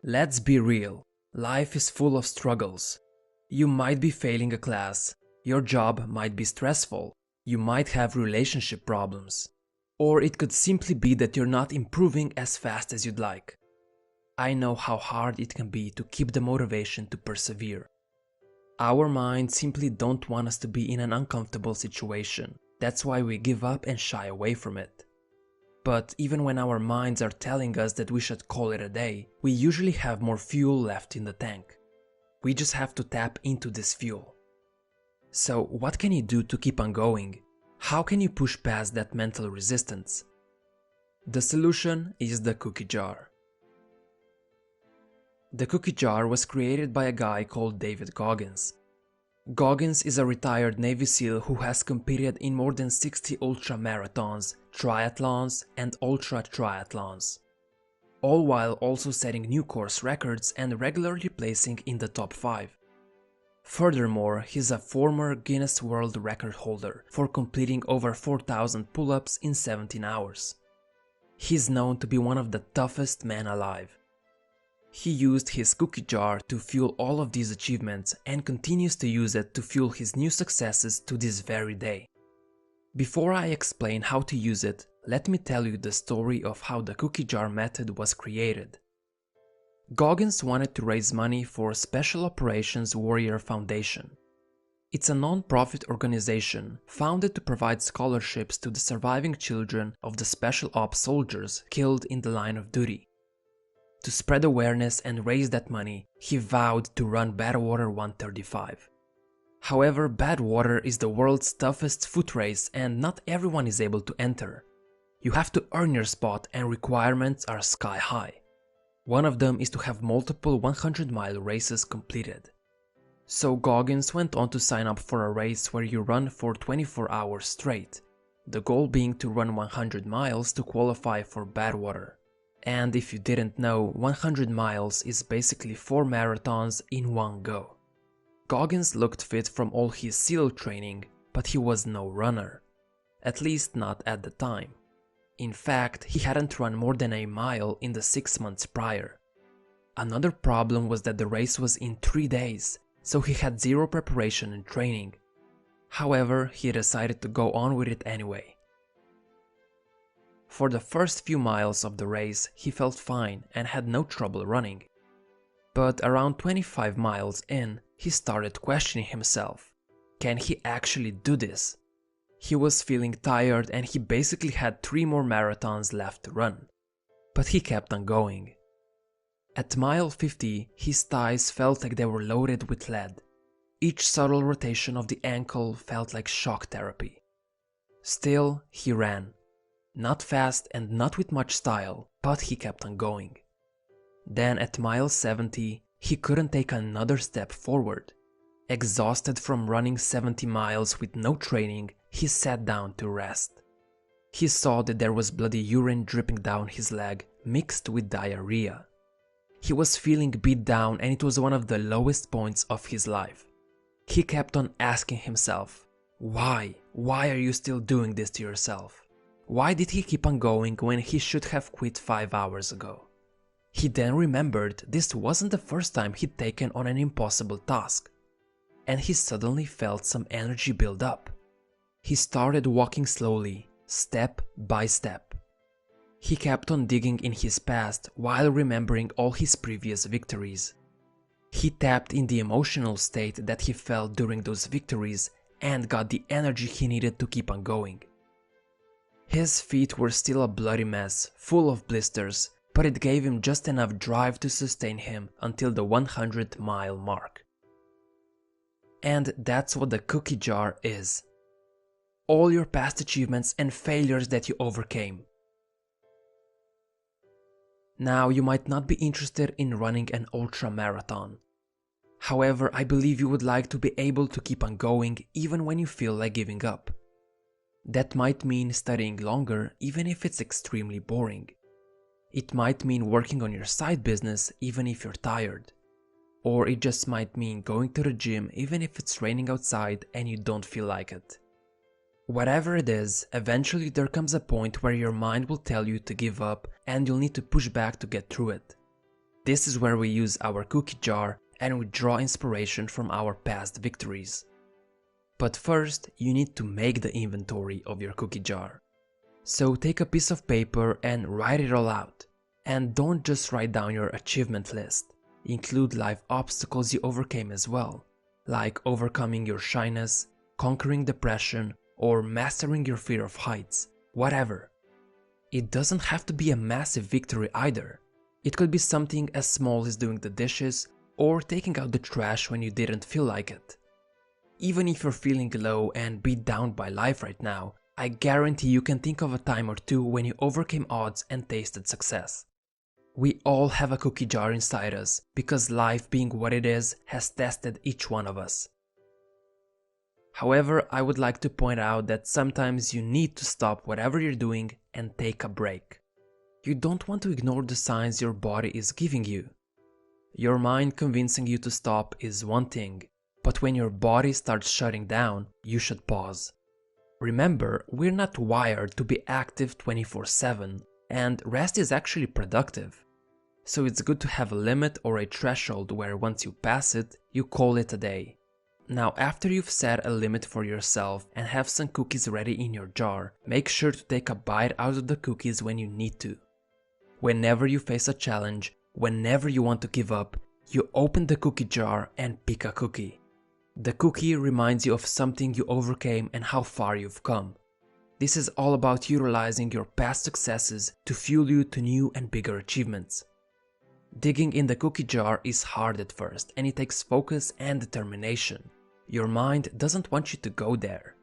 Let's be real, life is full of struggles. You might be failing a class, your job might be stressful, you might have relationship problems, or it could simply be that you're not improving as fast as you'd like. I know how hard it can be to keep the motivation to persevere. Our minds simply don't want us to be in an uncomfortable situation. That's why we give up and shy away from it. But even when our minds are telling us that we should call it a day, we usually have more fuel left in the tank. We just have to tap into this fuel. So what can you do to keep on going? How can you push past that mental resistance? The solution is the cookie jar. The cookie jar was created by a guy called David Goggins. Goggins is a retired Navy SEAL who has competed in more than 60 ultra marathons, triathlons, and ultra triathlons, all while also setting new course records and regularly placing in the top 5. Furthermore, he's a former Guinness World Record holder for completing over 4,000 pull-ups in 17 hours. He's known to be one of the toughest men alive. He used his cookie jar to fuel all of these achievements and continues to use it to fuel his new successes to this very day. Before I explain how to use it, let me tell you the story of how the cookie jar method was created. Goggins wanted to raise money for Special Operations Warrior Foundation. It's a non-profit organization founded to provide scholarships to the surviving children of the Special Ops soldiers killed in the line of duty. To spread awareness and raise that money, he vowed to run Badwater 135. However, Badwater is the world's toughest foot race and not everyone is able to enter. You have to earn your spot and requirements are sky high. One of them is to have multiple 100-mile races completed. So Goggins went on to sign up for a race where you run for 24 hours straight, the goal being to run 100 miles to qualify for Badwater. And if you didn't know, 100 miles is basically 4 marathons in one go. Goggins looked fit from all his SEAL training, but he was no runner. At least not at the time. In fact, he hadn't run more than a mile in the 6 months prior. Another problem was that the race was in 3 days, so he had zero preparation and training. However, he decided to go on with it anyway. For the first few miles of the race, he felt fine and had no trouble running. But around 25 miles in, he started questioning himself. Can he actually do this? He was feeling tired and he basically had 3 more marathons left to run. But he kept on going. At mile 50, his thighs felt like they were loaded with lead. Each subtle rotation of the ankle felt like shock therapy. Still, he ran. Not fast and not with much style, but he kept on going. Then at mile 70, he couldn't take another step forward. Exhausted from running 70 miles with no training, he sat down to rest. He saw that there was bloody urine dripping down his leg, mixed with diarrhea. He was feeling beat down and it was one of the lowest points of his life. He kept on asking himself, why? Why are you still doing this to yourself? Why did he keep on going when he should have quit 5 hours ago? He then remembered this wasn't the first time he'd taken on an impossible task, and he suddenly felt some energy build up. He started walking slowly, step by step. He kept on digging in his past while remembering all his previous victories. He tapped in the emotional state that he felt during those victories and got the energy he needed to keep on going. His feet were still a bloody mess, full of blisters, but it gave him just enough drive to sustain him until the 100-mile mark. And that's what the cookie jar is. All your past achievements and failures that you overcame. Now, you might not be interested in running an ultra marathon. However, I believe you would like to be able to keep on going even when you feel like giving up. That might mean studying longer even if it's extremely boring. It might mean working on your side business even if you're tired. Or it just might mean going to the gym even if it's raining outside and you don't feel like it. Whatever it is, eventually there comes a point where your mind will tell you to give up and you'll need to push back to get through it. This is where we use our cookie jar and we draw inspiration from our past victories. But first, you need to make the inventory of your cookie jar. So take a piece of paper and write it all out. And don't just write down your achievement list. Include life obstacles you overcame as well, like overcoming your shyness, conquering depression, or mastering your fear of heights, whatever. It doesn't have to be a massive victory either. It could be something as small as doing the dishes or taking out the trash when you didn't feel like it. Even if you're feeling low and beat down by life right now, I guarantee you can think of a time or two when you overcame odds and tasted success. We all have a cookie jar inside us because life being what it is has tested each one of us. However, I would like to point out that sometimes you need to stop whatever you're doing and take a break. You don't want to ignore the signs your body is giving you. Your mind convincing you to stop is one thing, but when your body starts shutting down, you should pause. Remember, we're not wired to be active 24/7, and rest is actually productive. So it's good to have a limit or a threshold where once you pass it, you call it a day. Now, after you've set a limit for yourself and have some cookies ready in your jar, make sure to take a bite out of the cookies when you need to. Whenever you face a challenge, whenever you want to give up, you open the cookie jar and pick a cookie. The cookie reminds you of something you overcame and how far you've come. This is all about utilizing your past successes to fuel you to new and bigger achievements. Digging in the cookie jar is hard at first, and it takes focus and determination. Your mind doesn't want you to go there.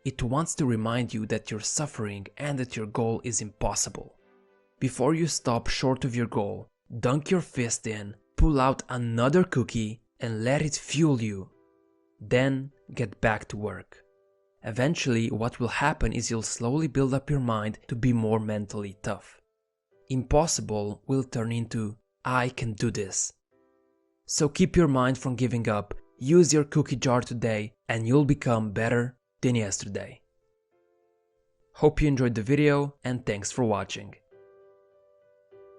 It wants to remind you that you're suffering and that your goal is impossible. Before you stop short of your goal, dunk your fist in, pull out another cookie, and let it fuel you. Then get back to work. Eventually, what will happen is you'll slowly build up your mind to be more mentally tough. Impossible will turn into I can do this. So keep your mind from giving up, use your cookie jar today, and you'll become better than yesterday. Hope you enjoyed the video, and thanks for watching.